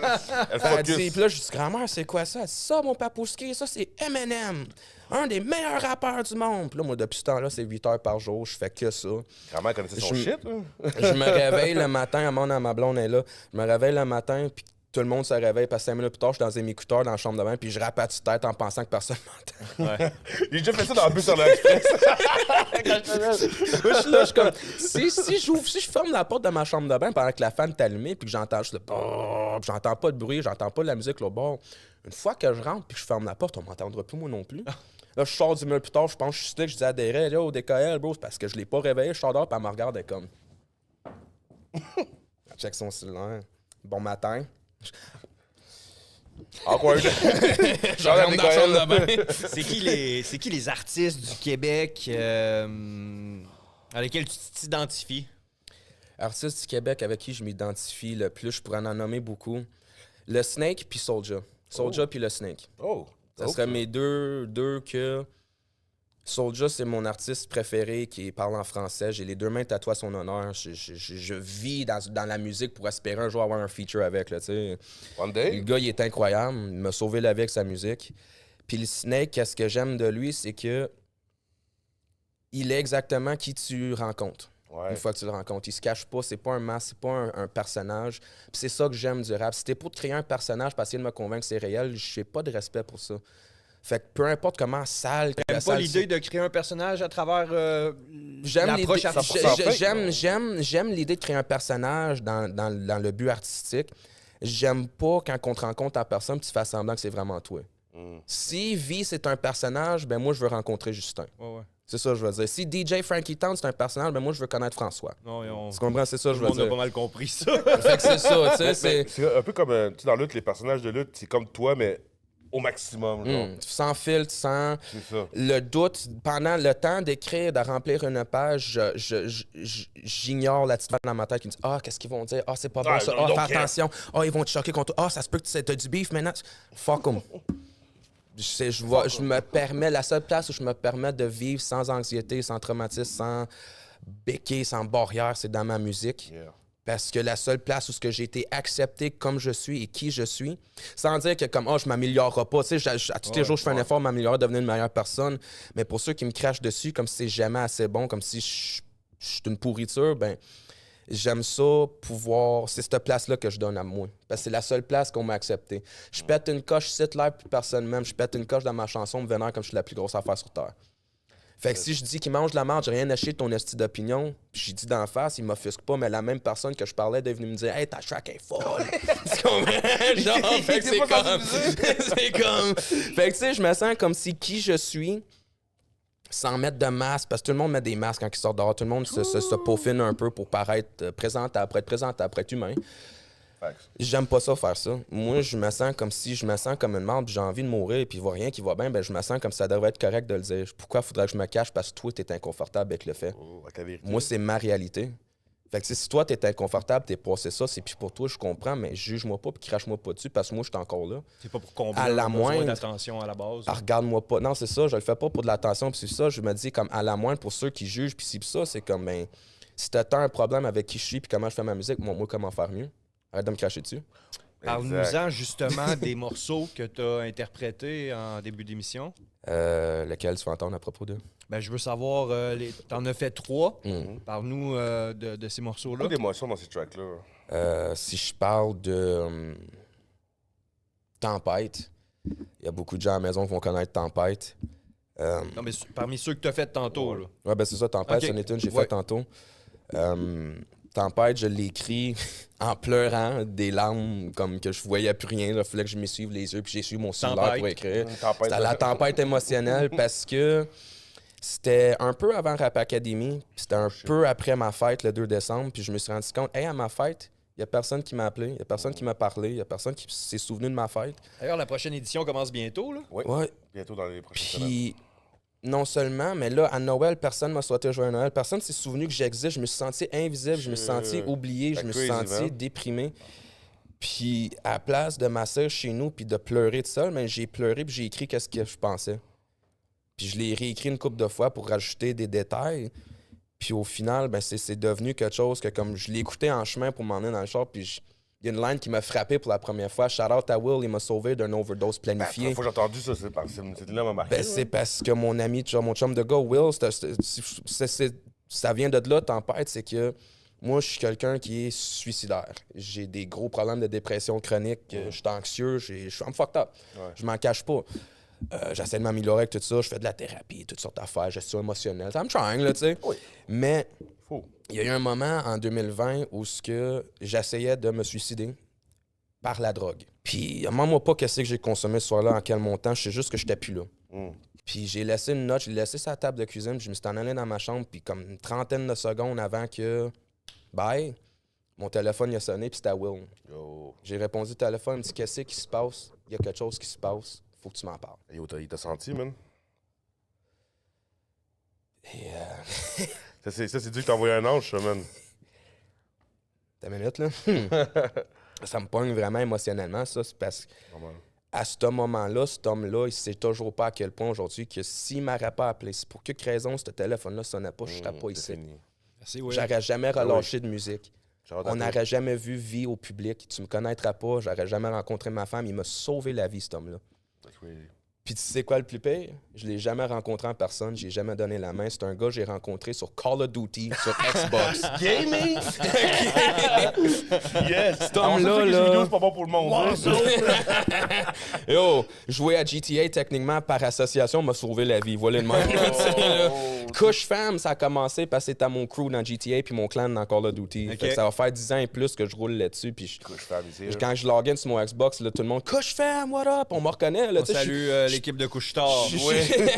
Elle dit, puis là, je dis, grand-mère, c'est quoi ça? Elle dit, ça, mon papouski, ça, c'est Eminem, un des meilleurs rappeurs du monde. Puis là, moi, depuis ce temps-là, c'est 8 heures par jour, je fais que ça. Grand-mère connaissait son shit, Je me réveille le matin, à ma blonde est là. Je me réveille le matin, puis tout le monde se réveille, parce que 5 minutes plus tard, je suis dans un écouteur dans la chambre de bain, puis je rappe à tue-tête en pensant que personne m'entend. J'ai déjà fait ça dans le bus sur l'Express. Moi, je suis là, je suis comme, si je ferme la porte de ma chambre de bain pendant que la fan est allumée, puis que j'entends juste le brrr, puis j'entends pas de bruit, j'entends pas de la musique là bord, une fois que je rentre puis que je ferme la porte, on m'entendra plus, moi non plus. Là, je sors 10 minutes plus tard, je pense que je suis slick, je dis à Derek, yo, DKL, bro, c'est parce que je l'ai pas réveillé, je sors dehors, puis elle me regarde, elle est comme. Elle check son cellulaire. Bon matin. Awkward. Je rentre dans la chambre de bain. C'est qui les artistes du Québec à lesquels tu t'identifies? Artiste du Québec avec qui je m'identifie le plus, je pourrais en nommer beaucoup. Le Snake puis Soulja. Soulja puis le Snake. Oh. Ça serait mes deux que... Soulja, c'est mon artiste préféré qui parle en français. J'ai les deux mains tatouées à son honneur. Je vis dans la musique pour espérer un jour avoir un feature avec. Là, One day. le gars, il est incroyable. Il m'a sauvé la vie avec sa musique. Puis le Snake, qu'est-ce que j'aime de lui, c'est que il est exactement qui tu rencontres. Ouais. Une fois que tu le rencontres. Il se cache pas, c'est pas un masque, c'est pas un personnage. Puis c'est ça que j'aime du rap. Si t'es pour te créer un personnage pour essayer de me convaincre que c'est réel, j'ai pas de respect pour ça. Fait que peu importe comment sale... T'aimes pas l'idée de créer un personnage à travers J'aime l'approche l'idée- artistique? j'aime l'idée de créer un personnage dans le but artistique. J'aime pas quand on te rencontre en personne et tu fais semblant que c'est vraiment toi. Si V, c'est un personnage, ben moi, je veux rencontrer Justin. Ouais. C'est ça que je veux dire. Si DJ Frankie Town, c'est un personnage, ben moi, je veux connaître François. Non, Tu comprends? C'est ça que je veux on a dire. pas mal compris ça. Fait que c'est ça, tu sais, c'est... C'est un peu comme tu sais, dans la lutte, les personnages de lutte, c'est comme toi, mais au maximum. Genre. Sans filtre, sans C'est ça. le doute. Pendant le temps d'écrire, de remplir une page, j'ignore la petite voix dans ma tête qui me dit « Ah, qu'est-ce qu'ils vont dire? Ah, c'est pas bon Ah, ça. ils Ah, don't fais care. attention. Ah, ils vont te choquer contre toi. Ah, ça se peut que tu as du beef maintenant. » Fuck 'em. Je me permets, la seule place où je me permets de vivre sans anxiété, sans traumatisme, sans béquille, sans barrière, c'est dans ma musique. Yeah. Parce que la seule place où ce que j'ai été accepté comme je suis et qui je suis, sans dire que comme « Ah, je m'améliorerai pas. » Tu sais, à tous les jours, je fais un effort de m'améliorer, devenir une meilleure personne. Mais pour ceux qui me crachent dessus, comme si c'est jamais assez bon, comme si je suis une pourriture, ben j'aime ça pouvoir... C'est cette place-là que je donne à moi. Parce que c'est la seule place qu'on m'a accepté. Je pète une coche, site live, puis personne m'aime. Je pète une coche dans ma chanson, me vénère comme je suis la plus grosse affaire sur Terre. Fait que si je dis qu'il mange de la merde, j'ai rien acheté de ton esti d'opinion, puis j'ai dit d'en face, il m'offusque pas, mais la même personne que je parlais est venue me dire « Hey, ta track est folle! » Tu comprends? Genre, fait que c'est comme... c'est comme... Fait que tu sais, je me sens comme si qui je suis... sans mettre de masque, parce que tout le monde met des masques quand ils sortent dehors. Tout le monde se peaufine un peu pour paraître présentable, pour être humain. Facts. J'aime pas ça, faire ça. Moi, je me sens comme si je me sens comme une merde, puis j'ai envie de mourir, puis il voit rien qui va bien, ben je me sens comme si ça devrait être correct de le dire. Pourquoi faudrait que je me cache? Parce que toi, t'es inconfortable avec le fait. Oh, avec la vérité. Moi, c'est ma réalité. Fait que si toi, t'es inconfortable, t'es passé ça, c'est plus pour toi, je comprends, mais juge-moi pas, puis crache-moi pas dessus, parce que moi, je suis encore là. C'est pas pour combler À la un besoin moindre. d'attention à la base. Ah, regarde-moi pas. Non, c'est ça, je le fais pas pour de l'attention, puis c'est ça, je me dis comme à la moindre pour ceux qui jugent, puis si ça, c'est comme, ben, si t'as tant un problème avec qui je suis, puis comment je fais ma musique, moi, comment faire mieux? Arrête de me cracher dessus. Parle-nous-en justement des morceaux que tu as interprétés en début d'émission. Lequel tu vas entendre à propos de? Ben, je veux savoir, t'en as fait 3. Mm. Parle-nous de ces morceaux-là. Beaucoup d'émotions dans ces tracks-là. Si je parle de Tempête, il y a beaucoup de gens à la maison qui vont connaître Tempête. Non, mais parmi ceux que tu as fait tantôt. Là. Ouais, ben c'est ça, Tempête, Ok. c'en est une, j'ai Ouais. fait tantôt. Tempête, je l'ai écrit en pleurant, des larmes, comme que je voyais plus rien. Il fallait que je m'essuive les yeux, puis j'ai suivi mon cellulaire Tempête. pour écrire. Tempête. C'était la tempête émotionnelle parce que c'était un peu avant Rap Academy, puis c'était un peu après ma fête, le 2 décembre, puis je me suis rendu compte, hey, à ma fête, il n'y a personne qui m'a appelé, il n'y a personne qui m'a parlé, il n'y a personne qui s'est souvenu de ma fête. D'ailleurs, la prochaine édition commence bientôt. Là. Oui. Ouais. Bientôt dans les prochaines semaines. Puis, non seulement, mais là, à Noël, personne m'a souhaité joyeux Noël. Personne s'est souvenu que j'existe. Je me suis senti invisible, je me suis senti oublié, je me suis crazy, senti man. déprimé. Puis, à la place de m'asseoir chez nous puis de pleurer tout seul, mais j'ai pleuré puis j'ai écrit qu'est-ce que je pensais. Puis, je l'ai réécrit une couple de fois pour rajouter des détails. Puis, au final, ben, c'est devenu quelque chose que, comme je l'ai écouté en chemin pour m'emmener dans le char, puis il y a une line qui m'a frappé pour la première fois. Shout out à Will, il m'a sauvé d'une overdose Ben, la planifiée. première fois que j'ai entendu ça, cette là m'a marqué. Ben, c'est parce que mon ami, mon chum de gars, Will, ça vient de là, Tempête, c'est que Moi, je suis quelqu'un qui est suicidaire. J'ai des gros problèmes de dépression chronique. Je suis anxieux, je suis fucked up. Ouais. Je m'en cache pas. J'essaie de m'améliorer avec tout ça. Je fais de la thérapie, toutes sortes d'affaires, gestion émotionnelle. I'm trying, là, tu sais. Oui. Mais Faut. il y a eu un moment en 2020 où j'essayais de me suicider par la drogue. Puis, demande-moi pas qu'est-ce que j'ai consommé ce soir-là, en quel montant. Je sais juste que j'étais plus là. Puis j'ai laissé une note, je l'ai laissé sur la table de cuisine, puis je me suis en allé dans ma chambre, puis comme une trentaine de secondes avant que... Bye, mon téléphone il a sonné, puis c'était Will. Yo. J'ai répondu au téléphone, il me dit « Qu'est-ce qui se passe? Il y a quelque chose qui se passe, faut que tu m'en parles. Yo, il t'a senti, man? » Et Ça, c'est Dieu qui t'a envoyé un ange, ça, man. t'as une minute, là? Ça me pogne vraiment émotionnellement, ça, c'est parce que... Normal. À ce moment-là, cet homme-là, il sait toujours pas à quel point aujourd'hui que s'il m'aurait pas appelé, c'est pour quelque raison ce téléphone-là sonnait pas, je serais pas C'est ici. fini. Merci, Will. J'aurais jamais relâché de musique. Shout-out à On toi. n'aurait jamais vu vie au public. Tu me connaîtras pas, j'aurais jamais rencontré ma femme. Il m'a sauvé la vie, cet homme-là. Oui. Puis tu sais quoi le plus pire? Je l'ai jamais rencontré en personne, j'ai jamais donné la main. C'est un gars que j'ai rencontré sur Call of Duty, sur Xbox. Gaming! Yes! Cet homme-là, Les là... vidéos, c'est pas bon pour le monde. hein? Yo, jouer à GTA, techniquement, par association, m'a sauvé la vie. Voilà le même. Tu sais, là. Couche Fam, ça a commencé parce que c'était mon crew dans GTA puis mon clan dans Call of Duty. Ok. Fait que ça va faire 10 ans et plus que je roule là-dessus. Puis Couche femme ici. là. quand je login sur mon Xbox, là, tout le monde « Couche Fam, what up? » On me reconnaît. Là, On tu sais, salue l'équipe de Couche-Tard.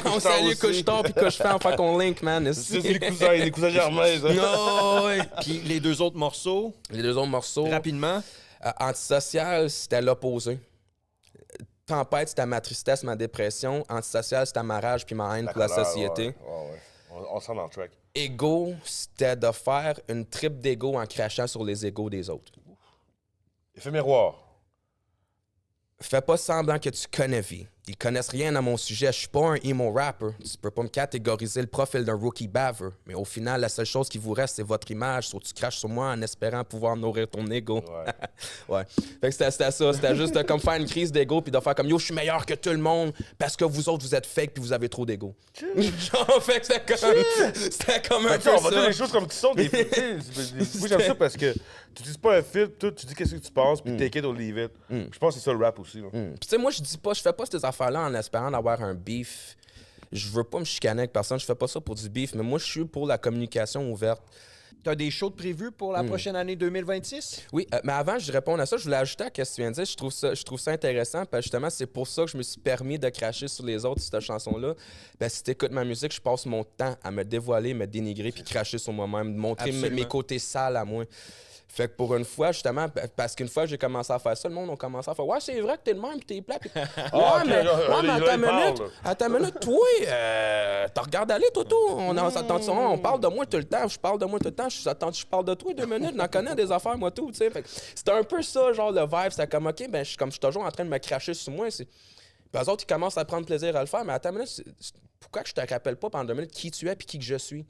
on salue aussi. Couche Tard puis Couche Fam. Fait qu'on link, man. C'est les cousins germains, ça. Non, ouais. Puis les deux autres morceaux, Les deux autres morceaux. rapidement. Antisocial, c'était l'opposé. Tempête, c'était ma tristesse, ma dépression. Antisocial, c'était ma rage puis ma haine pour la colère, société. ouais. On sent dans le track. Ego, c'était de faire une trip d'ego en crachant sur les égos des autres. Effet miroir. Fais pas semblant que tu connais vie. Ils connaissent rien à mon sujet. Je suis pas un emo rapper. Tu peux pas me catégoriser le profil d'un rookie baver. Mais au final, la seule chose qui vous reste, c'est votre image. Sauf que tu craches sur moi en espérant pouvoir nourrir ton ego. Ouais. Ouais. Fait que c'était ça. C'était juste de comme faire une crise d'ego puis de faire comme yo, je suis meilleur que tout le monde parce que vous autres, vous êtes fake puis vous avez trop d'ego. Genre, fait que c'était comme un Fait que, tu sais, peu on va dire ça. les choses comme qui sont. Moi, j'aime ça parce que tu dis pas un filtre, tu dis qu'est-ce que tu penses, puis take it or leave it. Je pense que c'est ça le rap aussi. là. Puis tu sais, moi, je fais pas ces affaires-là en espérant d'avoir un beef. Je veux pas me chicaner avec personne, je fais pas ça pour du beef, mais moi, je suis pour la communication ouverte. T'as des shows de prévus pour la prochaine année 2026? Oui, mais avant que je réponde à ça, je voulais ajouter à ce que tu viens de dire. Je trouve ça intéressant, parce que justement, c'est pour ça que je me suis permis de cracher sur les autres, cette chanson-là. Ben, si t'écoutes ma musique, je passe mon temps à me dévoiler, me dénigrer, puis cracher sur moi-même, montrer mes côtés sales à moi. Fait que pour une fois, justement, parce qu'une fois que j'ai commencé à faire ça, le monde a commencé à faire « Ouais, c'est vrai que t'es le même, pis t'es plat. » Ouais, ok, mais là, à ta minute, toi, t'as regardé aller, Toto. On parle de moi tout le temps. Je parle de moi tout le temps. Je parle de toi 2 minutes. J'en connais des affaires, moi, tout, tu sais. Fait que c'était un peu ça, genre, le vibe. C'était comme, OK, ben, je suis toujours en train de me cracher sur moi. Puis eux autres, ils commencent à prendre plaisir à le faire. Mais à ta minute, pourquoi que je te rappelle pas pendant 2 minutes qui tu es puis qui que je suis?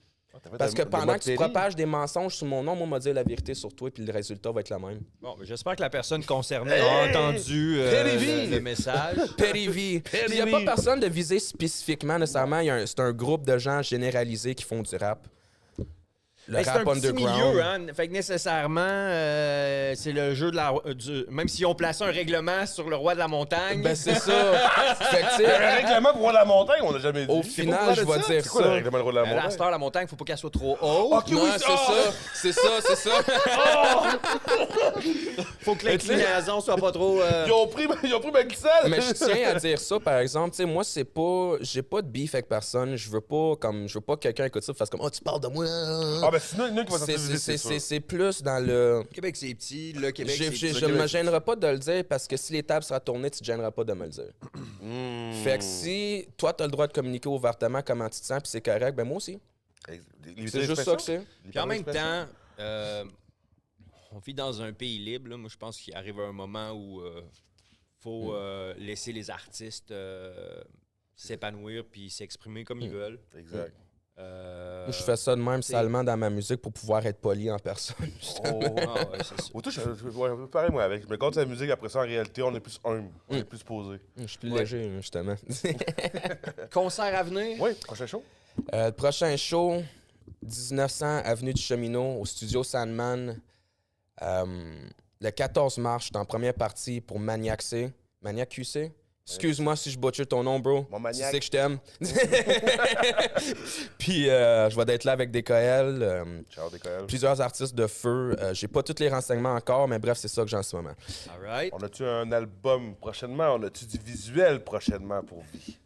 Parce que pendant que tu propages des mensonges sur mon nom, moi, m'a dit la vérité sur toi, puis le résultat va être le même. Bon, ben, j'espère que la personne concernée a entendu le message. Petty V. Il n'y a pas personne de visé spécifiquement, nécessairement. C'est un groupe de gens généralisés qui font du rap. Le Ben, c'est rap un petit underground. milieu, hein? Fait que nécessairement, c'est le jeu de même si on plaçait un règlement sur le roi de la montagne. Ben, c'est ça. Fait que, tu Il y a sais, un règlement pour la montagne, on l'a jamais dit. au final, je vais dire C'est quoi le ça. règlement pour la à la montagne? star, la montagne, faut pas qu'elle soit trop haute. Ok, Non, oui, c'est ça. Faut que l'inclinaison soit pas trop. Ils ont pris ma glissade! Mais je tiens à dire ça, par exemple, tu sais, moi, c'est pas... J'ai pas de beef avec personne. Je veux pas que quelqu'un écoute ça et fasse comme « Oh, tu parles de moi! » Ah, ben sinon, il y en a qui vont sortir vite, c'est sûr. C'est plus dans le... Québec, c'est petit. Le Québec, Je c'est petit. ne me gênerai pas de le dire parce que si les tables seraient tournées, tu te gêneras pas de me le dire. Fait que si toi, tu as le droit de communiquer ouvertement comment tu te sens, puis c'est correct, ben moi aussi. C'est juste ça que c'est. Puis en même temps, on vit dans un pays libre. Là. Moi, je pense qu'il arrive un moment où faut laisser les artistes s'épanouir puis s'exprimer comme ils veulent. Exact. Moi, je fais ça de même salement dans ma musique pour pouvoir être poli en personne. Ah ouais, c'est ça. Autant, pareil, moi, avec. Mais quand c'est la musique, après ça, en réalité, on est plus humble. On est plus posé. Je suis plus léger, justement. Concert à venir? Oui, prochain show. Le prochain show, 1900 Avenue du Cheminot, au studio Sandman. Le 14 mars, je suis en première partie pour Maniac C. Maniac QC. Excuse-moi si je butcher ton nom, bro. Mon Tu Maniac. sais que je t'aime. Puis je vais être là avec DKL. Ciao, DKL. Plusieurs artistes de feu. J'ai pas tous les renseignements encore, mais bref, c'est ça que j'ai en ce moment. All right. On a-tu un album prochainement? On a-tu du visuel prochainement pour Vie?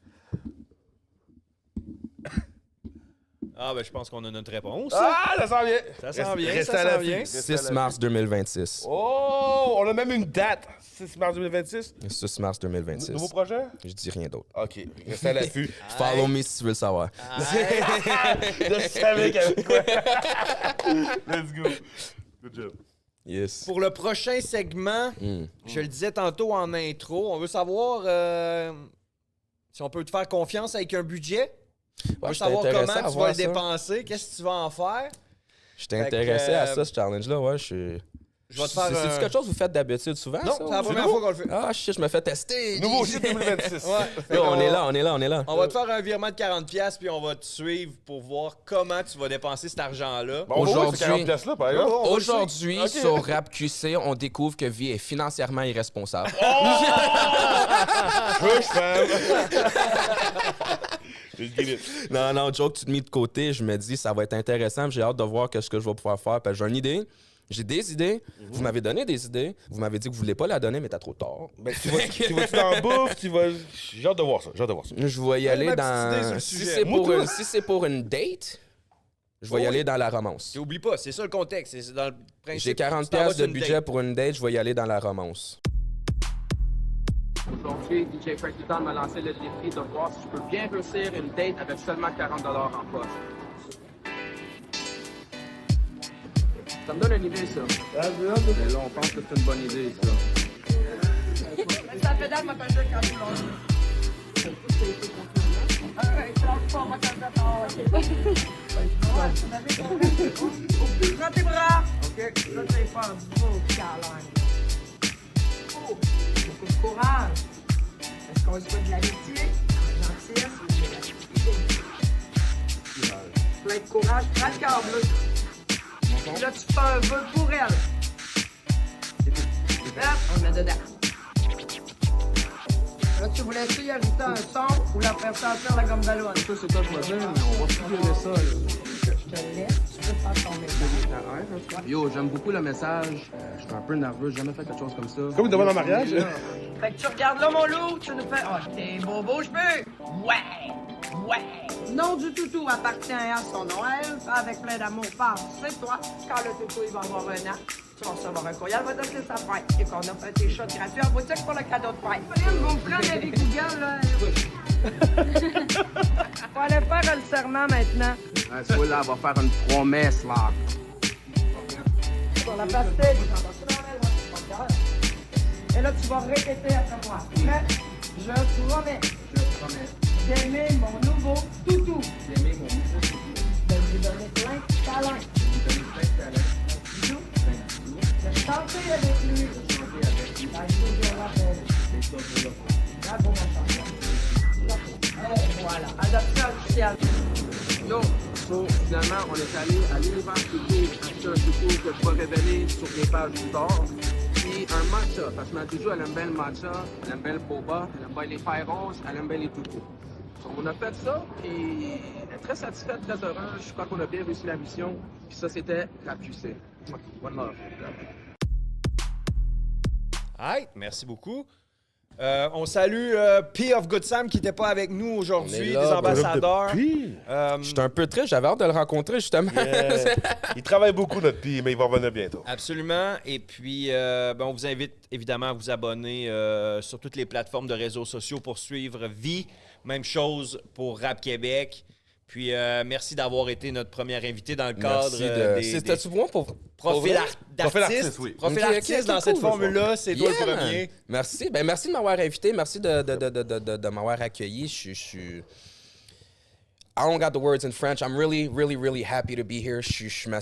Ah, ben, je pense qu'on a notre réponse. Ah, ça sent bien! Ça sent bien, Restez ça à sent l'affût, bien. restez à 6 l'affût. mars 2026. Oh! On a même une date! 6 mars 2026. 6 mars 2026. Nouveau projet? Je dis rien d'autre. OK. Restez à l'affût. Follow me si tu veux le savoir. Je savais qu'il y avait quoi. Let's go. Good job. Yes. Pour le prochain segment, je le disais tantôt en intro, on veut savoir si on peut te faire confiance avec un budget. On veut j'étais savoir intéressé comment à tu vas voir le ça. dépenser, qu'est-ce que tu vas en faire. J'étais Fait que, intéressé à ça, ce challenge-là. Ouais, Je vais te faire C'est quelque chose que vous faites d'habitude souvent? Non, ça, c'est la ou- première fois qu'on le fait. Ah, shit, je me fais tester. Nouveau shit 2026. Ouais. Yo, on est là, on est là, on est là. On va te faire un virement de 40$ puis on va te suivre pour voir comment tu vas dépenser cet argent-là. Bon, aujourd'hui, Aujourd'hui- c'est 40 pièces là, par exemple. Aujourd'hui, Ok. sur Rap QC, on découvre que Vie est financièrement irresponsable. Push, fam. Let's get it. Non, joke, tu te mets de côté. Je me dis, ça va être intéressant. J'ai hâte de voir ce que je vais pouvoir faire. Parce que j'ai une idée. J'ai des idées. Vous m'avez donné des idées. Vous m'avez dit que vous voulez pas la donner, mais t'as trop tard. Ben, tu vas-tu dans la bouffe? J'ai hâte de voir ça. J'ai hâte de voir ça. Je vais y aller ma petite idée sur dans... le Si sujet. c'est Moi, pour, toi. si c'est pour une date, je vais y aller dans la romance. Et oublie pas, c'est ça le contexte. C'est dans le principe. J'ai 40 tu t'en vas pièces sur de une budget date. pour une date, je vais y aller dans la romance. Aujourd'hui, DJ Frank Titan m'a lancé le défi de voir si je peux bien réussir une date avec seulement 40$ en poche. Ça me donne une idée, ça. Mais là, on pense que c'est une bonne idée, ça. Ça fait dalle, ma page de Prends tes bras. OK. Là, tu vas faire du beau câlin. Oh, beaucoup de courage. Est-ce qu'on se voit de l'amitié, la gentillesse ou de la stupidité? Plein de courage, prends le cœur bleu. Puis là, tu fais un vœu pour elle. Hop, on le met dedans. Là, tu voulais-tu y ajouter un son ou la faire sentir la gomme ballon? Ça, c'est toi choisir, mais on va figurer ça, là. Je te laisse, tu peux faire ton message. Yo, j'aime beaucoup le message. Je suis un peu nerveux, j'ai jamais fait quelque chose comme ça. Comme une demande en mariage? Fait que tu regardes là, mon loup, tu nous fais. Oh, t'es beau, beau cheveux! Ouais! Ouais! Nom du toutou appartient à son nom, elle, avec plein d'amour par c'est toi. Quand le toutou, il va avoir un an, tu vas recevoir un courriel, va dire que c'est sa fête. Et qu'on a fait tes shots gratuits en boutique pour le cadeau de fête. Vous me prenez avec Google, là. Faut aller faire le serment maintenant. Tu vois, là, elle va faire une promesse, là. Sur la pastille. Et là, tu vas répéter après moi. Prêt? Je promets d'aimer mon nouveau toutou. De lui donner plein de câlins. Bisous. De chanter avec lui. La chose de la belle. Bravo, mon champion. Et voilà, adoption officielle. Yo, so, finalement, on est allé à l'univers toutou, acheter un toutou que je vais révéler sur les pages du tard. Puis un matcha, parce que ma toutou, elle aime bien le matcha, elle aime bien le boba, elle aime bien les fers roses, elle aime bien les toutous. So, on a fait ça, et elle est très satisfaite, très heureuse. Je crois qu'on a bien réussi la mission. Puis ça, c'était la QC. One love. Alright, merci beaucoup. On salue P of Good Sam qui n'était pas avec nous On aujourd'hui, est des là, ambassadeurs. J'étais un peu triste, j'avais hâte de le rencontrer, justement. Il travaille beaucoup, notre pays, mais il va revenir bientôt. Absolument. Et puis, on vous invite évidemment à vous abonner sur toutes les plateformes de réseaux sociaux pour suivre Vie. Même chose pour Rap Québec. Puis, merci d'avoir été notre premier invité dans le cadre C'était-tu bon pour... profil Profil d'artiste. artiste, oui. Profil Ok, ok, artiste ok, dans cool, cette je formule-là, c'est toi Yeah, le man. premier. Merci. Ben, merci de m'avoir invité. Merci de m'avoir accueilli. Je suis... I don't got the words in French. I'm really, really, really happy to be here. Je me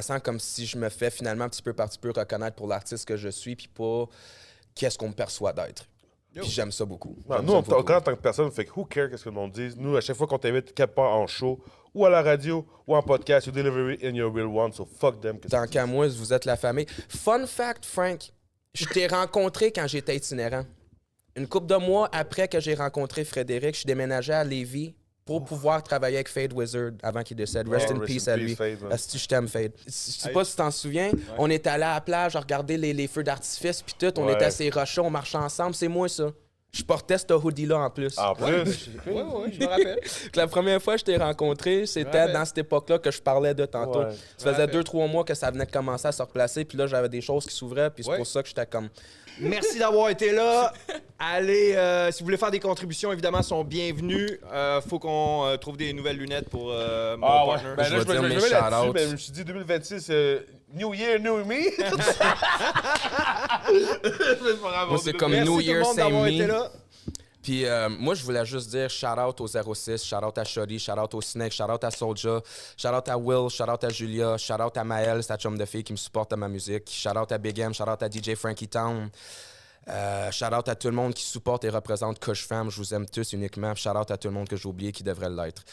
sens comme si je me fais finalement un petit peu par petit peu reconnaître pour l'artiste que je suis, puis pas qu'est-ce qu'on me perçoit d'être. Puis j'aime ça beaucoup. Non, J'aime nous, ça en beaucoup. tant que personne, fait que who cares qu'est-ce que le monde dise. Nous, à chaque fois qu'on t'invite quelque part en show, ou à la radio, ou en podcast, you deliver it in your real one, so fuck them. Tant qu'à moi, vous êtes la famille. Fun fact, Frank, je t'ai rencontré quand j'étais itinérant. Une couple de mois après que j'ai rencontré Frédéric, je suis déménagé à Lévis pour pouvoir travailler avec Fade Wizard avant qu'il décède. Rest in peace à lui. Fade, man. Asti, je t'aime, Fade. Je sais pas si tu t'en souviens, on est allé à la plage à regarder les feux d'artifice puis tout. On Ouais. était à ces rochers, on marchait ensemble. C'est moi, ça. Je portais ce hoodie-là en plus. En plus, Oui, je me rappelle. Que la première fois que je t'ai rencontré, c'était dans cette époque-là que je parlais de tantôt. Ouais. Ça faisait 2-3 mois que ça venait de commencer à se replacer, puis là, j'avais des choses qui s'ouvraient, puis c'est Ouais. pour ça que j'étais comme... Merci d'avoir été là. Allez, si vous voulez faire des contributions, évidemment, sont bienvenus. Faut qu'on trouve des nouvelles lunettes pour mon partner. Ben Je là, vais je dire me mes mets là-dessus, shout-outs. mais je me suis dit 2026, New Year, New Me. Moi, c'est comme Merci New tout le Year, monde c'est d'avoir été me. là. Puis moi, je voulais juste dire shout-out au 06, shout-out à Shoddy, shout-out au Snake, shout-out à Soulja, shout-out à Will, shout-out à Julia, shout-out à Maël, c'est la chum de fille qui me supporte à ma musique, shout-out à Big M, shout-out à DJ Frankie Town, shout-out à tout le monde qui supporte et représente Kush Fam, je vous aime tous uniquement, shout-out à tout le monde que j'ai oublié qui devrait l'être.